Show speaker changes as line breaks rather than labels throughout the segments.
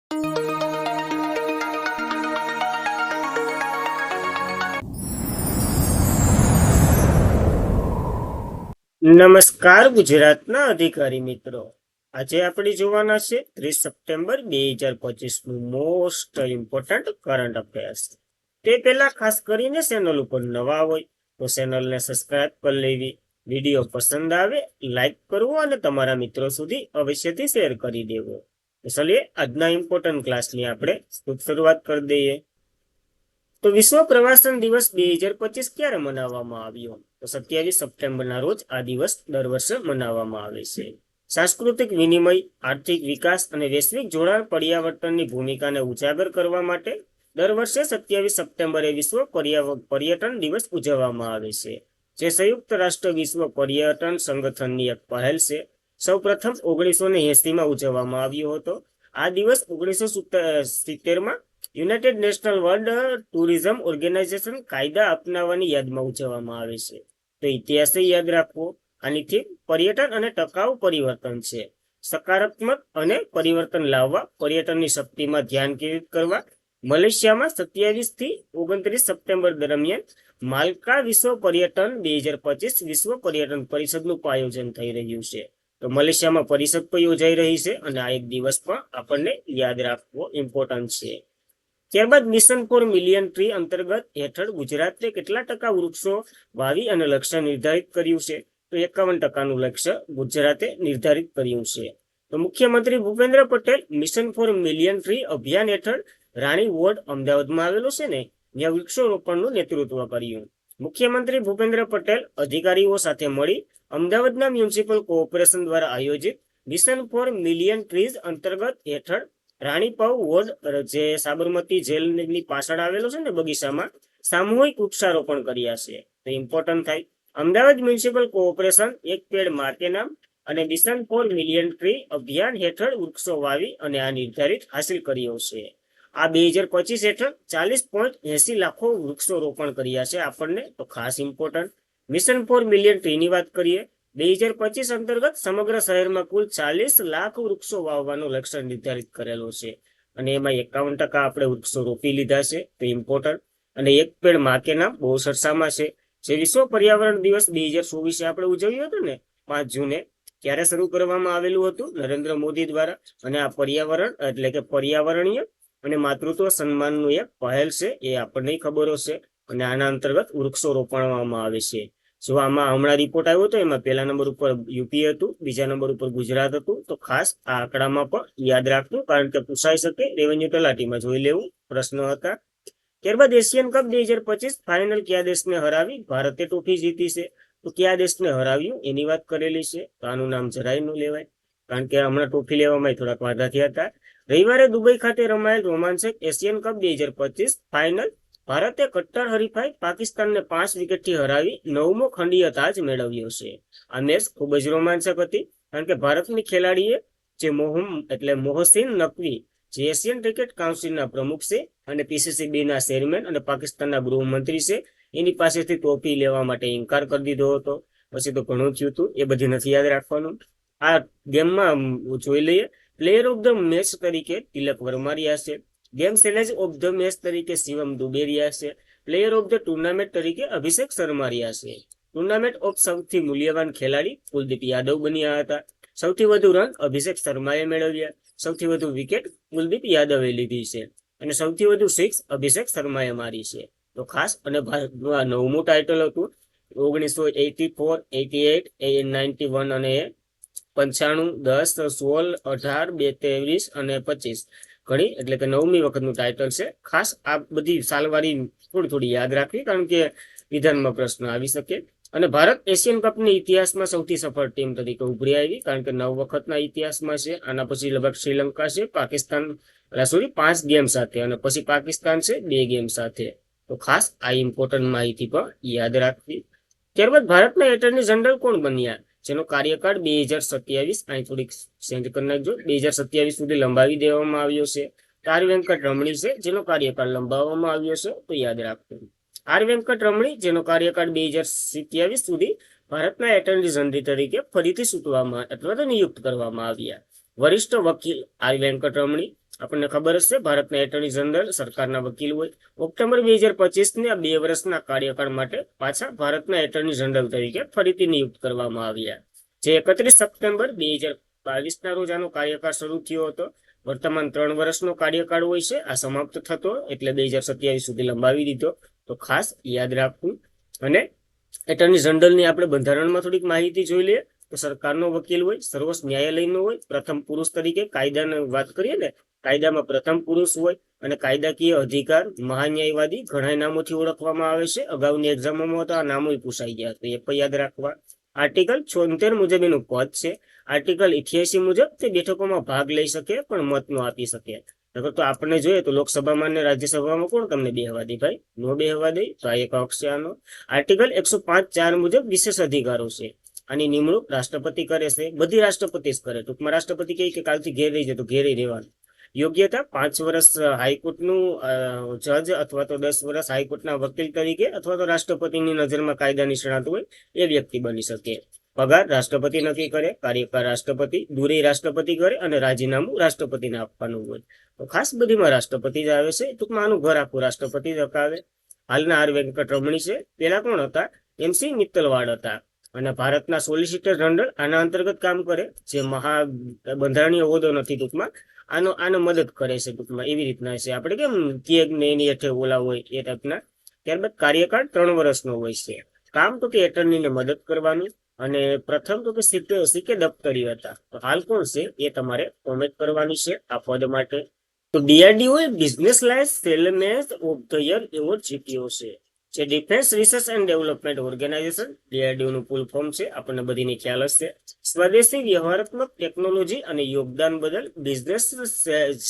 નમસ્કાર ગુજરાતના અધિકારી મિત્રો, આજે આપણે જોવાના છે 30 સપ્ટેમ્બર 2025 નું મોસ્ટ ઇમ્પોર્ટન્ટ કરંટ અફેર્સ. તે પહેલા ખાસ કરીને ચેનલ ઉપર નવા હોય તો ચેનલને સબસ્ક્રાઇબ કરી લેવી, વિડીયો પસંદ આવે લાઈક કરવો અને તમારા મિત્રો સુધી અવશ્યથી શેર કરી દેવો. તો ચલીએ આજના ઇમ્પોર્ટન્ટ ક્લાસની આપણે શરૂઆત કરી દઈએ. તો વિશ્વ પ્રવાસન દિવસ 2025 ક્યારે મનાવવામાં આવ્યો? તો 27 સપ્ટેમ્બરના રોજ આ દિવસ દર વર્ષે મનાવવામાં આવે છે. સાંસ્કૃતિક વિનિમય, આર્થિક વિકાસ અને વૈશ્વિક જોડાણ પર્યાવરણની ભૂમિકાને ઉજાગર કરવા માટે દર વર્ષે 27 સપ્ટેમ્બરે વિશ્વ પર્યટન દિવસ ઉજવવામાં આવે છે, જે સંયુક્ત રાષ્ટ્ર વિશ્વ પર્યટન સંગઠનની એક પહેલ છે. સૌ પ્રથમ 1980માં ઉજવવામાં આવ્યો હતો. આ દિવસ 1970માં united national world tourism organisation કાયદા અપનાવવાની યાદમાં ઉજવવામાં આવે છે. તો ઇતિહાસે યાદ રાખવો. આની થીમ પર્યટન અને ટકાઉ પરિવર્તન છે. સકારાત્મક અને પરિવર્તન લાવવા, પર્યટનની શક્તિમાં ધ્યાન કેન્દ્રિત કરવા. મલેશિયામાં 27 થી 29 સપ્ટેમ્બર દરમિયાન માલ્કા વિશ્વ પર્યટન 2025 વિશ્વ પર્યટન પરિષદનું આયોજન થઈ રહ્યું છે. તો મલેશિયામાં પરિષદ પણ યોજાઈ રહી છે અને આ એક દિવસ પણ આપણને યાદ રાખવો ઇમ્પોર્ટન્ટ છે. ત્યારબાદ મિશન ફોર મિલિયન ટ્રી અંતર્ગત હેઠળ ગુજરાતે કેટલા ટકા વૃક્ષો વાવી અને લક્ષ્ય નિર્ધારિત કર્યું છે? તો 51% લક્ષ્ય ગુજરાતે નિર્ધારિત કર્યું છે. તો મુખ્યમંત્રી Bhupendra Patel mission for million tree અભિયાન હેઠળ રાણી વોર્ડ અમદાવાદમાં આવેલો છે ને, ત્યાં વૃક્ષારોપણનું નેતૃત્વ કર્યું. મુખ્યમંત્રી ભૂપેન્દ્ર પટેલ અધિકારીઓ સાથે મળી અમદાવાદના મ્યુનિસિપલ કોર્પોરેશન દ્વારા આયોજિત મિશન ફોર મિલિયન ટ્રીઝ અંતર્ગત હેઠળ રાણી પાઉ વોર્ડ, જે સાબરમતી જેલની પાછળ આવેલો છે ને બગીચામાં, સામૂહિક વૃક્ષારોપણ કર્યા છે. તો ઇમ્પોર્ટન્ટ થાય. અમદાવાદ મ્યુનિસિપલ કોર્પોરેશન એક પેડ માર્કે નામ અને મિશન ફોર મિલિયન ટ્રી અભિયાન હેઠળ વૃક્ષો વાવી અને આ નિર્ધારિત હાસિલ કર્યો છે. આ 2025 હેઠળ 40.80 લાખો વૃક્ષો રોપણ કર્યા છે આપણને. તો ખાસ ઇમ્પોર્ટન્ટ. મિશન ફોર મિલિયન ટ્રીની વાત કરીએ. 2025 અંતર્ગત સમગ્ર શહેરમાં કુલ 40 લાખ વૃક્ષો વાવવાનો લક્ષ્ય નિર્ધારિત કરેલો છે અને એમાં 51% આપણે વૃક્ષો રોપી લીધા છે. તો ઇમ્પોર્ટન્ટ. અને એક પેડ માકે નામ બહુ સરસામાં છે, જે વિશ્વ પર્યાવરણ દિવસ 2024 આપણે ઉજવ્યો હતો ને 5 જૂને, ત્યારે શરૂ કરવામાં આવેલું હતું નરેન્દ્ર મોદી દ્વારા. અને આ પર્યાવરણ એટલે કે પર્યાવરણીય અને માતૃત્વ સન્માનનું એક પહેલ છે, એ આપણને ખબર હશે. અને આના અંતર્ગત વૃક્ષો રોપવામાં આવે છે. જો આમાં હમણાં રિપોર્ટ આવ્યો હતો, એમાં પહેલા નંબર ઉપર યુપી હતું, બીજા નંબર ઉપર ગુજરાત હતું. તો ખાસ આ આંકડામાં પણ યાદ રાખવું, કારણ કે પૂછાઈ શકે, રેવન્યુ તલાટીમાં જોઈ લેવું, પ્રશ્ન હતા. ત્યારબાદ એશિયન કપ 2025 ફાઇનલ કયા દેશને હરાવી ભારતે ટ્રોફી જીતી છે? તો કયા દેશને હરાવ્યું એની વાત કરેલી છે. તો આનું નામ જરાય ન લેવાય, કારણ કે હમણાં ટ્રોફી લેવામાં થોડાક વાંધા થયા હતા. રવિવારે દુબઈ ખાતે રમાયેલ રોમાંચક એશિયન કપ 2025 ફાઇનલ ભારતે કટ્ટર હરીફાઈ પાકિસ્તાનને 5 વિકેટથી હરાવી 9મો ખંડીય તાજ મેળવ્યો છે. આ મેચ ખૂબ જ રોમાંચક હતી, કારણ કે ભારતની ખેલાડીએ જે મોહસિન નકવી, જે એશિયન ક્રિકેટ કાઉન્સિલના પ્રમુખ છે અને PCCBના ચેરમેન અને પાકિસ્તાનના ગૃહમંત્રી છે, એની પાસેથી ટ્રોફી લેવા માટે ઇનકાર કરી દીધો હતો. પછી તો ઘણું થયું હતું, એ બધી નથી યાદ રાખવાનું. આ ગેમમાં જોઈ લઈએ. પ્લેયર ઓફ ધ મેચ તરીકે તિલક વર્મા રહ્યા છે. Game challenge of the match તરીકે શિવમ દુબે રહ્યા છે. પ્લેયર ઓફ ધ ટુર્નામેન્ટ તરીકે અભિષેક શર્મા રહ્યા છે. ટુર્નામેન્ટ ઓફ સૌથી મૂલ્યવાન ખેલાડી કુલદીપ યાદવ બન્યા હતા. સૌથી વધુ રન અભિષેક શર્માએ મેળવ્યા. સૌથી વધુ વિકેટ કુલદીપ યાદવે લીધી છે અને સૌથી વધુ સિક્સ અભિષેક શર્માએ મારી છે. તો ખાસ. અને ભારતનું આ 9મું ટાઇટલ હતું. 1984, 88, 91 અને 95, 10, 16, 18, 23 અને 25 ઘણી, એટલે કે 9મી વખતનું ટાઇટલ છે. ખાસ આ બધી સાલવારી થોડી યાદ રાખવી, કારણ કે વિધાનમાં પ્રશ્ન આવી શકે. અને ભારત એશિયન કપની ઇતિહાસમાં સૌથી સફળ ટીમ તરીકે ઉભરી આવી, કારણ કે 9 વખતના ઇતિહાસમાં છે. આના પછી લગભગ શ્રીલંકા છે, પાકિસ્તાન 5 ગેમ સાથે, અને પછી પાકિસ્તાન છે 2 ગેમ સાથે. તો ખાસ આ ઇમ્પોર્ટન્ટ માહિતી પણ યાદ રાખવી. ત્યારબાદ ભારતના એટર્ની જનરલ કોણ બન્યા, જેનો કાર્યકાળ 2027, અહીં થોડીક ચેન્જ કરી નાખજો, 2027 સુધી લંબાવી દેવામાં આવ્યો છે. આર વેંકટ રમણી છે, જેનો કાર્યકાળ લંબાવવામાં આવ્યો છે. તો યાદ રાખવું. આર વેંકટ રમણી, જેનો કાર્યકાળ 2027 સુધી ભારતના એટર્ની જનરલ તરીકે ફરીથી ચૂંટવામાં અથવા તો નિયુક્ત કરવામાં આવ્યા. વરિષ્ઠ વકીલ આર વેંકટ રમણી આપણને ખબર હશે ભારતના એટર્ની જનરલ સરકારના વકીલ હોય. ઓક્ટોબર 2025 આ 2 વર્ષના કાર્યકાળ માટે પાછા ભારતના એટર્ની જનરલ તરીકે ફરીથી નિયુક્ત કરવામાં આવ્યા. જે 31 સપ્ટેમ્બર 2022 રોજ આનો કાર્યકાળ શરૂ થયો હતો. વર્તમાન 3 વર્ષનો કાર્યકાળ હોય છે. આ સમાપ્ત થતો એટલે 2027 સુધી લંબાવી દીધો. તો ખાસ યાદ રાખવું. અને એટર્ની જનરલની આપણે બંધારણમાં થોડીક માહિતી જોઈ લઈએ. તો સરકારનો વકીલ હોય, સર્વોચ્ચ ન્યાયાલયનો હોય, પ્રથમ પુરુષ તરીકે કાયદાની વાત કરીએ ને, કાયદામાં પ્રથમ પુરુષ હોય, અને કાયદાકીય અધિકાર મહાન્યાયવાદી ઘણા નામોથી ઓળખવામાં આવે છે. અગાઉની એક્ઝામોમાં તો આ નામો પૂછાઈ ગયા, તો એ પણ યાદ રાખવા. આર્ટિકલ 74 મુજબ એનું પદ છે. આર્ટિકલ 88 મુજબ તે બેઠકોમાં ભાગ લઈ શકે પણ મત ન આપી શકે. તો આપણે જોઈએ તો લોકસભામાં અને રાજ્યસભામાં કોણ તમને બેહવા દે ભાઈ? નો બેહવા દે. તો આ એક હક છે આનો. આર્ટિકલ 105(4) મુજબ વિશેષ અધિકારો છે. આની નિમણૂક રાષ્ટ્રપતિ કરે છે. બધી રાષ્ટ્રપતિ જ કરે. ટૂંકમાં રાષ્ટ્રપતિ કહે કે કાલથી ઘેર રહી જાય તો ઘેરે રહેવાનું. યોગ્યતા 5 વર્ષ હાઈકોર્ટનું જજ અથવા તો 10 વર્ષ હાઈકોર્ટના વકીલ તરીકે અથવા તો રાષ્ટ્રપતિની નજરમાં કાયદા નિષ્ણાત હોય એ વ્યક્તિ બની શકે. પગાર રાષ્ટ્રપતિ નક્કી કરે. કાર્યકાળ રાષ્ટ્રપતિ. દૂરી રાષ્ટ્રપતિ કરે. અને રાજીનામું રાષ્ટ્રપતિને આપવાનું હોય. તો ખાસ બધીમાં રાષ્ટ્રપતિ જ આવે છે. ટૂંકમાં આનું ઘર આખું રાષ્ટ્રપતિ જ હકાવે. હાલના આર વેંકટરમણી છે. પેલા કોણ હતા? MC મિત્તલવાડ હતા. અને ભારતના સોલિસિટર જનરલ આના અંતર્ગત કામ કરે. જે બંધારણીય હોદ્દો નથી. ટૂંકમાં આનો મદદ કરે છે. ટૂંકમાં એવી રીતના છે. આપણે કેમ કેગ ને એની હેઠળ ઓલા હોય એ ટાઈપના. ત્યારબાદ કાર્યકાળ 3 વર્ષનો હોય છે. કામ તો કે એટર્નીને મદદ કરવાનું. અને પ્રથમ તો કે સીકે દફતરી હતા. તો હાલ કોણ છે એ તમારે કોમેન્ટ કરવાની છે આ પદ માટે. તો DRDO એ business lines salesman of the year award જીત્યો છે. જે defence research and development organisation DRDO નું ફૂલ ફોર્મ છે. આપણને બધીને ખ્યાલ હશે. સ્વદેશી વ્યવહારાત્મક ટેકનોલોજી અને યોગદાન બદલ business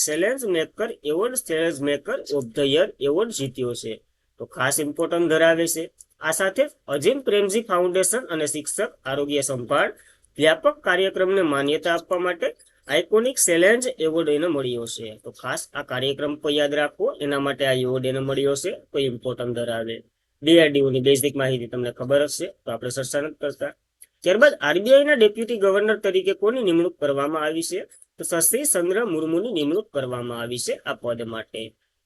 challenge maker award sales maker of the year award જીત્યો છે. તો ખાસ ઇમ્પોર્ટન્ટ ધરાવે છે. આ સાથે અજીમ પ્રેમજી ફાઉન્ડેશન અને શિક્ષક આરોગ્ય સંભાળ વ્યાપક કાર્યક્રમને માન્યતા આપવા માટે આઇકોનિક ચેલેન્જ એવોર્ડ એને મળ્યો છે. તો ખાસ આ કાર્યક્રમ પર યાદ રાખવો. એના માટે આ એવોર્ડ એને મળ્યો છે. તો ઇમ્પોર્ટન્ટ ધરાવે. DRDO ની બેઝિક માહિતી તમને ખબર હશે, તો આપણે ચર્ચા નથી કરતા. ત્યારબાદ RBI ના ડેપ્યુટી ગવર્નર તરીકે કોની નિમણૂક કરવામાં આવી છે? તો શશી ચંદ્ર મુર્મુની નિમણૂક કરવામાં આવી છે આ પદ માટે.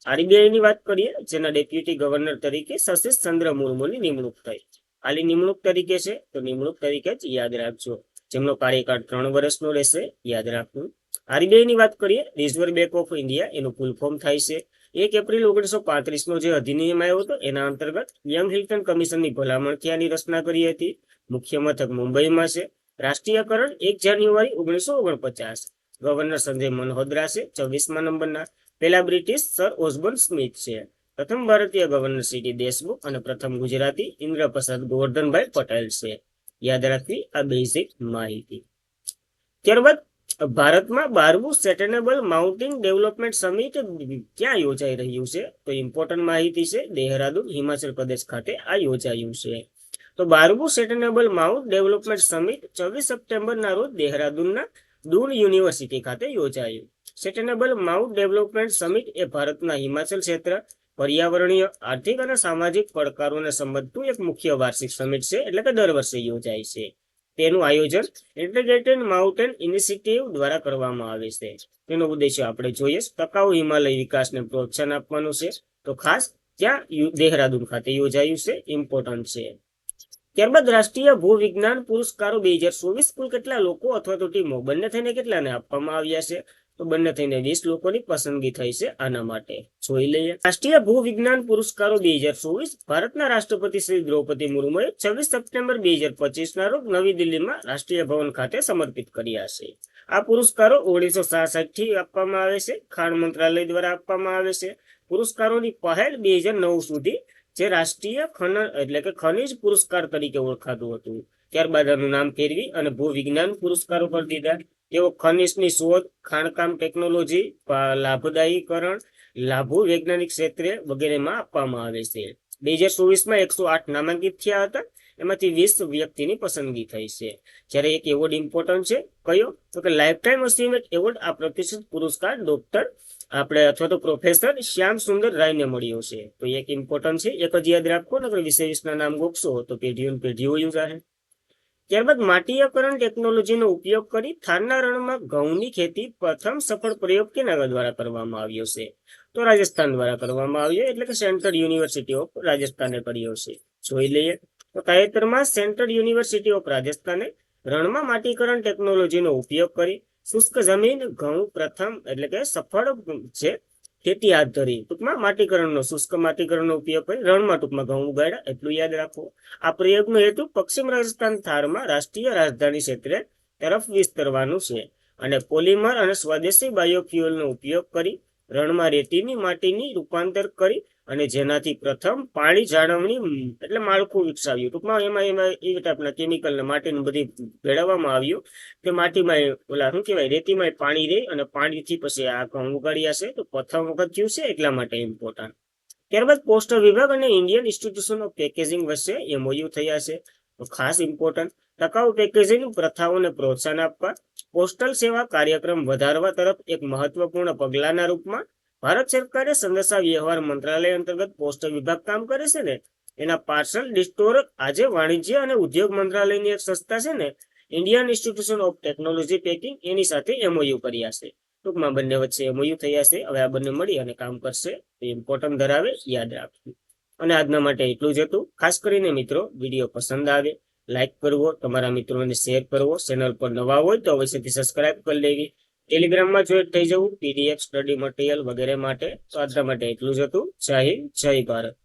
RBI ની વાત કરીએ, જેના ડેપ્યુટી ગવર્નર તરીકે શશી ચંદ્ર મુર્મુની નિમણૂક થઈ. ખાલી નિમણૂક તરીકે છે, તો નિમણૂક તરીકે જ યાદ રાખજો. જેમનો કાર્યકાળ 3 વર્ષનો રહેશે, યાદ રાખવું. RBI ની વાત કરીએ, રિઝર્વ બેંક ઓફ ઇન્ડિયા એનું ફૂલ ફોર્મ થાય છે. 1 એપ્રિલ 1935 નો જે અધિનિયમ આવ્યો હતો એના અંતર્ગત યંગ હિલ્ટન કમિશનની ભલામણથી આની રચના કરી હતી. મુખ્ય મથક મુંબઈમાં છે. રાષ્ટ્રીયકરણ 1 જાન્યુઆરી 1949. ગવર્નર સંજય મલ્હોત્રા છે 24મા નંબરના. પહેલા બ્રિટિશ સર ઓસ્બોર્ન સ્મિથ છે. પ્રથમ ભારતીય ગવર્નર સીટી દેશમુખ અને પ્રથમ ગુજરાતી ઇન્દ્રપ્રસાદ ગોવર્ધનભાઈ પટેલ છે. યાદ રાખવી આ બેઝિક માહિતી. ત્યારબાદ ભારતમાં 12મું સસ્ટેનેબલ માઉન્ટેન ડેવલપમેન્ટ સમિટ ક્યાં યોજાઈ રહ્યું છે? તો ઇમ્પોર્ટન્ટ માહિતી છે. દેહરાદૂન હિમાચલ પ્રદેશ ખાતે આ યોજાયું છે. તો 12મું સસ્ટેનેબલ માઉન્ટ ડેવલપમેન્ટ સમિટ 24 સપ્ટેમ્બરના રોજ દેહરાદૂનના દૂન યુનિવર્સિટી ખાતે યોજાયું. સસ્ટેનેબલ માઉન્ટ ડેવલપમેન્ટ સમિટ એ ભારતના હિમાચલ ક્ષેત્ર પર્યાવરણીય, આર્થિક અને સામાજિક પડકારોને સમજતું એક મુખ્ય વાર્ષિક સમિટ છે. એટલે કે દર વર્ષે યોજાય છે. તેનું આયોજન ઇન્ટિગ્રેટેડ માઉન્ટેન ઇનિશિયેટિવ દ્વારા કરવામાં આવે છે. તેનો ઉદ્દેશ્ય આપણે જોઈએ ટકાઉ હિમાલય વિકાસને પ્રોત્સાહન આપવાનું છે. તો ખાસ ત્યાં દેહરાદૂન ખાતે યોજાયું છે. ઇમ્પોર્ટન્ટ છે. ત્યારબાદ રાષ્ટ્રીય ભૂવિજ્ઞાન પુરસ્કારો 2024 કુલ કેટલા લોકો અથવા તો ટીમો બંને થઈને કેટલાને આપવામાં આવ્યા છે? તો બંને થઈને 20 લોકોની પસંદગી થઈ છે આના માટે. જોઈ લઈએ. રાષ્ટ્રીય ભૂવિજ્ઞાન પુરસ્કારો 2024 ભારતના રાષ્ટ્રપતિ શ્રી દ્રૌપદી મુર્મુએ 26 સપ્ટેમ્બર 2025 ના રોજ નવી દિલ્હીમાં રાષ્ટ્રીય ભવન ખાતે સમર્પિત કર્યા છે. આ પુરસ્કારો 1966 થી આપવામાં આવે છે. ખાણ મંત્રાલય દ્વારા આપવામાં આવે છે. પુરસ્કારોની પહેલ 2009 સુધી જે રાષ્ટ્રીય એટલે કે ખનિજ પુરસ્કાર તરીકે ઓળખાતું હતું. ત્યારબાદ આનું નામ ફેરવી અને ભૂવિજ્ઞાન પુરસ્કારો પર દીધા. તેઓ ખનિજની શોધ, ખાણકામ ટેકનોલોજી, લાભદાયીકરણ, લાભો વૈજ્ઞાનિક ક્ષેત્રે વગેરેમાં આપવામાં આવે છે. 2024માં 108 નામાંકિત થયા હતા. એમાંથી 20 વ્યક્તિની પસંદગી થઈ છે. જ્યારે એક એવોર્ડ ઇમ્પોર્ટન્ટ છે. કયો? તો કે લાઈફ ટાઈમ અચીવમેન્ટ એવોર્ડ. આ પ્રતિષ્ઠિત પુરસ્કાર ડોક્ટર આપણે અથવા તો પ્રોફેસર શ્યામ સુંદર રાયને મળ્યો છે. તો એક ઇમ્પોર્ટન્ટ છે. એક જ યાદ રાખો, નકર 20 ના નામ ગોખશો તો પેઢીઓ યુઝ આવે. ત્યારબાદ માટીકરણ ટેકનોલોજીનો ઉપયોગ કરી થારના રણમાં ઘઉંની ખેતી પ્રથમ સફળ પ્રયોગ કેના દ્વારા કરવામાં આવ્યો છે? તો રાજસ્થાન દ્વારા કરવામાં આવ્યો, એટલે કે સેન્ટ્રલ યુનિવર્સિટી ઓફ રાજસ્થાને કર્યો છે. જોઈ લઈએ તો તાજેતરમાં સેન્ટ્રલ યુનિવર્સિટી ઓફ રાજસ્થાને રણમાં માટીકરણ ટેકનોલોજીનો ઉપયોગ કરી શુષ્ક જમીન ઘઉં પ્રથમ એટલે કે સફળ છે ખેતી હાથ ધરી. ટૂંકમાં માટીકરણનો શુષ્ક માટીકરણનો ઉપયોગ કરી રણમાં ટૂંકમાં ઘઉં ઉગાડ્યા, એટલું યાદ રાખવું. આ પ્રયોગનો હેતુ પશ્ચિમ રાજસ્થાન થારમાં રાષ્ટ્રીય રાજધાની ક્ષેત્રે તરફ વિસ્તરવાનું છે અને પોલિમર અને સ્વદેશી બાયોફ્યુઅલનો ઉપયોગ કરી રણમાં રેતીની માટીની રૂપાંતર કરી અને જેનાથી પ્રથમ પાણી જાળવણી એટલે માળખું વિકસાવ્યું. ટૂંકમાં એમાં એ ટાઈપના કેમિકલ ને માટીનું બધી ભેળવવામાં આવ્યું કે માટીમાં ઓલા શું કહેવાય રેતીમાં પાણી રહે અને પાણીથી પછી આ ઘઉં ઉગાડ્યા છે. તો પ્રથમ વખત થયું છે એટલા માટે ઇમ્પોર્ટન્ટ. ત્યારબાદ પોસ્ટ વિભાગ અને ઇન્ડિયન ઇન્સ્ટિટ્યુશન ઓફ પેકેજિંગ વચ્ચે MOU થયા છે. તો ખાસ ઇમ્પોર્ટન્ટ. ટકાઉ પેકેજિંગ પ્રથાઓને પ્રોત્સાહન આપવા પોસ્ટલ સેવા કાર્યક્રમ વધારવા તરફ એક મહત્વપૂર્ણ પગલાના રૂપમાં ભારત સરકારે સંદેશા વ્યવહાર મંત્રાલય અંતર્ગત પોસ્ટ વિભાગ કામ કરે છે ને એના પાર્સલ ડિસ્ટોર આજે વાણિજ્ય અને ઉદ્યોગ મંત્રાલયની એક સંસ્થા છે ને Indian institution of technology packing એની સાથે MOU કર્યા છે. ટૂંકમાં બંને વચ્ચે MOU થયા છે. હવે આ બંને મળી અને કામ કરશે. ઇમ્પોર્ટન્ટ ધરાવે, યાદ રાખવું. અને આજના માટે એટલું જ હતું. ખાસ કરીને મિત્રો વિડીયો પસંદ આવે લાઈક કરવો, તમારા મિત્રોને શેર કરવો, ચેનલ પર નવા હોય તો અવશ્યથી સબસ્ક્રાઇબ કરી લેવી, ટેલિગ્રામમાં જોઈન્ટ થઈ જવું PDF સ્ટડી મટીરિયલ વગેરે માટે. તો આજના માટે એટલું જ હતું. જય હિન્દ, જય ભારત.